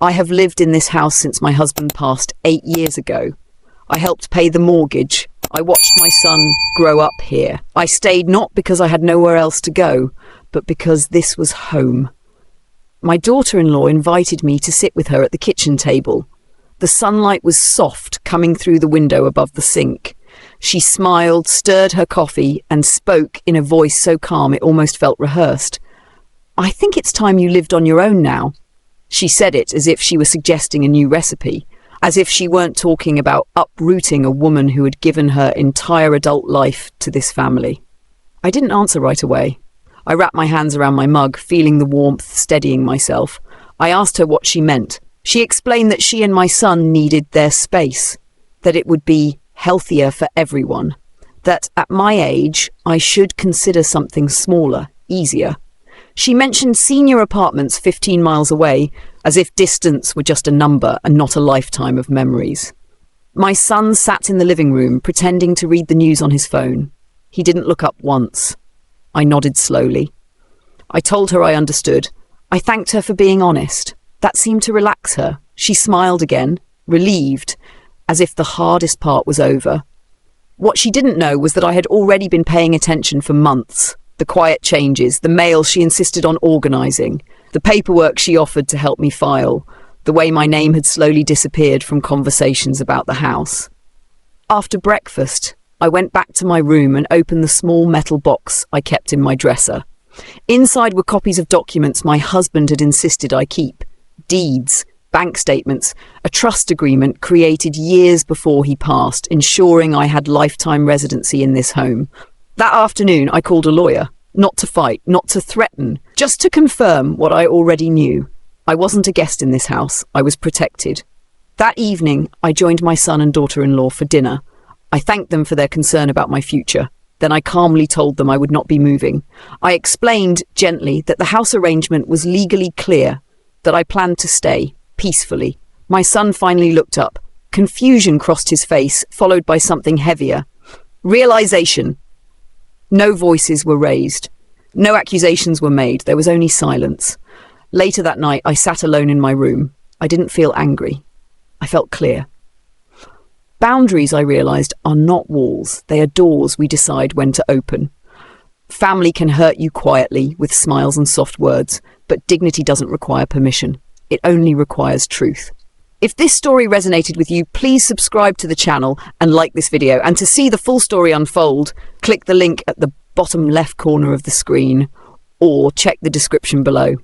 I have lived in this house since my husband passed 8 years ago. I helped pay the mortgage. I watched my son grow up here. I stayed not because I had nowhere else to go, but because this was home. My daughter-in-law invited me to sit with her at the kitchen table. The sunlight was soft coming through the window above the sink. She smiled, stirred her coffee, and spoke in a voice so calm it almost felt rehearsed. "I think it's time you lived on your own now." She said it as if she were suggesting a new recipe, as if she weren't talking about uprooting a woman who had given her entire adult life to this family. I didn't answer right away. I wrapped my hands around my mug, feeling the warmth, steadying myself. I asked her what she meant. She explained that she and my son needed their space, that it would be healthier for everyone, that at my age I should consider something smaller, easier. She mentioned senior apartments 15 miles away, as if distance were just a number and not a lifetime of memories. My son sat in the living room, pretending to read the news on his phone. He didn't look up once. I nodded slowly. I told her I understood. I thanked her for being honest. That seemed to relax her. She smiled again, relieved, as if the hardest part was over. What she didn't know was that I had already been paying attention for months. The quiet changes, the mail she insisted on organising, the paperwork she offered to help me file, the way my name had slowly disappeared from conversations about the house. After breakfast, I went back to my room and opened the small metal box I kept in my dresser. Inside were copies of documents my husband had insisted I keep. Deeds, bank statements, a trust agreement created years before he passed, ensuring I had lifetime residency in this home. That afternoon, I called a lawyer, not to fight, not to threaten, just to confirm what I already knew. I wasn't a guest in this house. I was protected. That evening, I joined my son and daughter-in-law for dinner. I thanked them for their concern about my future. Then I calmly told them I would not be moving. I explained gently that the house arrangement was legally clear, that I planned to stay, peacefully. My son finally looked up. Confusion crossed his face, followed by something heavier. Realization. No voices were raised. No accusations were made. There was only silence. Later that night, I sat alone in my room. I didn't feel angry. I felt clear. Boundaries, I realized, are not walls. They are doors we decide when to open. Family can hurt you quietly with smiles and soft words, but dignity doesn't require permission. It only requires truth. If this story resonated with you, please subscribe to the channel and like this video. And to see the full story unfold, click the link at the bottom left corner of the screen or check the description below.